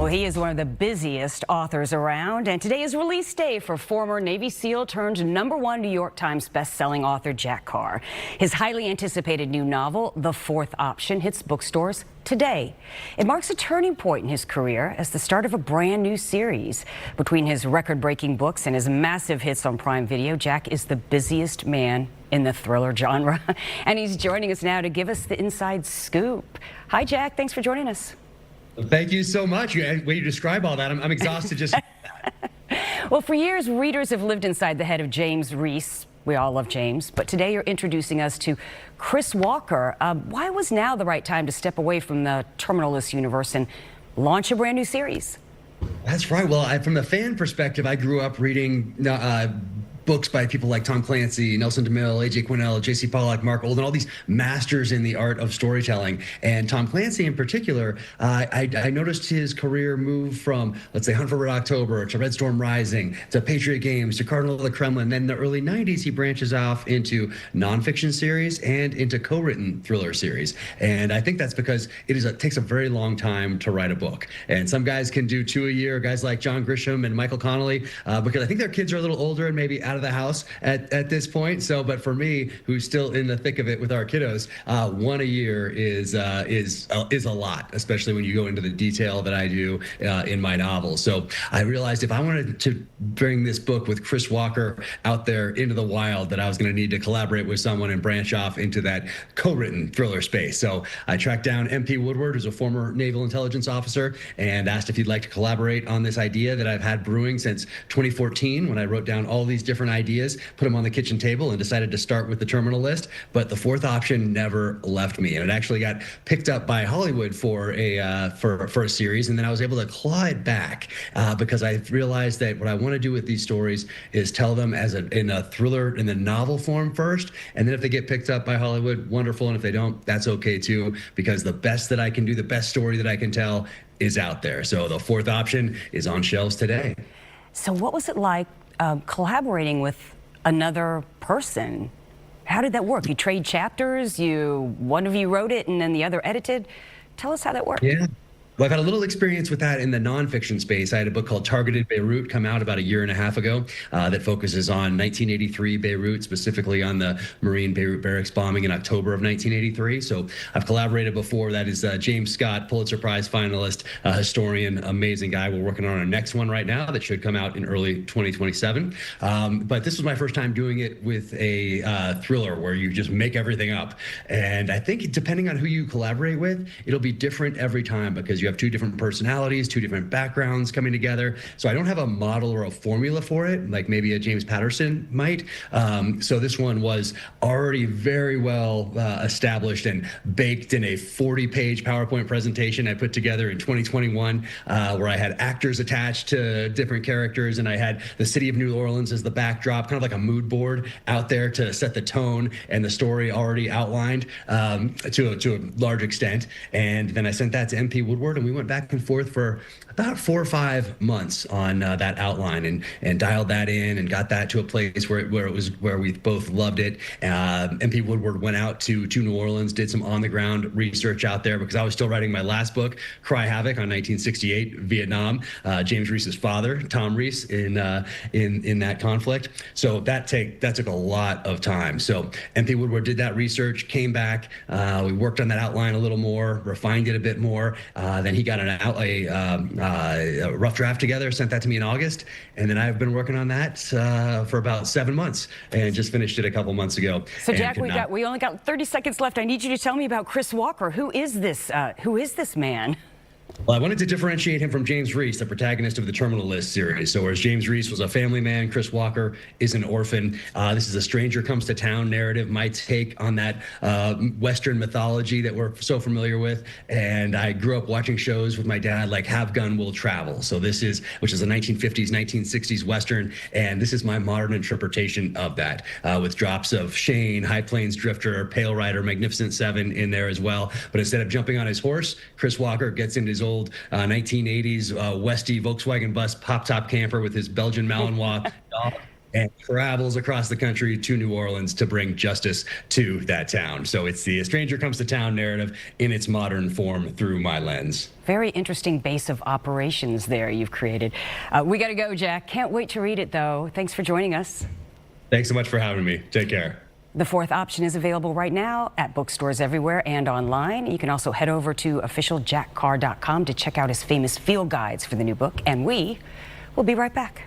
Well, he is one of the busiest authors around, and today is release day for former Navy SEAL turned #1 New York Times bestselling author Jack Carr. His highly anticipated new novel, The Fourth Option, hits bookstores today. It marks a turning point in his career as the start of a brand new series. Between his record-breaking books and his massive hits on Prime Video, Jack is the busiest man in the thriller genre, and he's joining us now to give us the inside scoop. Hi, Jack. Thanks for joining us. Thank you so much. When you describe all that, I'm exhausted just. Well, for years, readers have lived inside the head of James Reece. We all love James, but today you're introducing us to Chris Walker. Why was now the right time to step away from the Terminal List universe and launch a brand new series? That's right. Well, from the fan perspective, I grew up reading books by people like Tom Clancy, Nelson DeMille, A.J. Quinnell, J.C. Pollack, Mark Olden, all these masters in the art of storytelling. And Tom Clancy in particular, I noticed his career move from, let's say, Hunt for Red October to Red Storm Rising to Patriot Games to Cardinal of the Kremlin. Then in the early 90s, he branches off into nonfiction series and into co-written thriller series. And I think that's because it takes a very long time to write a book. And some guys can do 2 a year, guys like John Grisham and Michael Connolly, because I think their kids are a little older and maybe out of the house at this point. So, but for me, who's still in the thick of it with our kiddos, 1 a year is a lot, especially when you go into the detail that I do in my novel. So I realized if I wanted to bring this book with Chris Walker out there into the wild, that I was going to need to collaborate with someone and branch off into that co-written thriller space. So I tracked down MP Woodward, who's a former naval intelligence officer, and asked if he'd like to collaborate on this idea that I've had brewing since 2014, when I wrote down all these different ideas, put them on the kitchen table, and decided to start with the Terminal List. But The Fourth Option never left me, and it actually got picked up by Hollywood for a series, and then I was able to claw it back because I realized that what I want to do with these stories is tell them in a thriller, in the novel form first, and then if they get picked up by Hollywood, wonderful, and if they don't, that's okay too, because the best that I can do, the best story that I can tell is out there. So The Fourth Option is on shelves today. So what was it like collaborating with another person? How did that work? You trade chapters, one of you wrote it and then the other edited. Tell us how that worked. Yeah. Well, I've had a little experience with that in the nonfiction space. I had a book called Targeted Beirut come out about 1.5 years ago that focuses on 1983 Beirut, specifically on the Marine Beirut barracks bombing in October of 1983. So I've collaborated before. That is James Scott, Pulitzer Prize finalist, historian, amazing guy. We're working on our next one right now that should come out in early 2027. But this was my first time doing it with a thriller where you just make everything up. And I think depending on who you collaborate with, it'll be different every time because you have 2 different personalities, 2 different backgrounds coming together. So I don't have a model or a formula for it, like maybe a James Patterson might. So this one was already very well established and baked in a 40-page PowerPoint presentation I put together in 2021, where I had actors attached to different characters, and I had the city of New Orleans as the backdrop, kind of like a mood board out there to set the tone and the story already outlined to a large extent. And then I sent that to MP Woodward, and we went back and forth for about 4 or 5 months on that outline and dialed that in and got that to a place where we both loved it. MP Woodward went out to New Orleans, did some on-the-ground research out there because I was still writing my last book, Cry Havoc, on 1968 Vietnam. James Reece's father, Tom Reece, in that conflict. So that took a lot of time. So MP Woodward did that research, came back. We worked on that outline a little more, refined it a bit more. Then he got a rough draft together, sent that to me in August, and then I've been working on that for about 7 months, and just finished it a couple months ago. So Jack, we only got 30 seconds left. I need you to tell me about Chris Walker. Who is this man? Well, I wanted to differentiate him from James Reece, the protagonist of the Terminal List series. So whereas James Reece was a family man, Chris Walker is an orphan. This is a stranger comes to town narrative, my take on that Western mythology that we're so familiar with. And I grew up watching shows with my dad like Have Gun Will Travel. So which is a 1950s, 1960s Western. And this is my modern interpretation of that, with drops of Shane, High Plains Drifter, Pale Rider, Magnificent Seven in there as well. But instead of jumping on his horse, Chris Walker gets in his old 1980s Westy Volkswagen bus pop-top camper with his Belgian Malinois dog and travels across the country to New Orleans to bring justice to that town. So it's the stranger comes to town narrative in its modern form through my lens. Very interesting base of operations there you've created. We got to go, Jack. Can't wait to read it, though. Thanks for joining us. Thanks so much for having me. Take care. The fourth option is available right now at bookstores everywhere and online. You can also head over to officialjackcarr.com to check out his famous field guides for the new book. And we will be right back.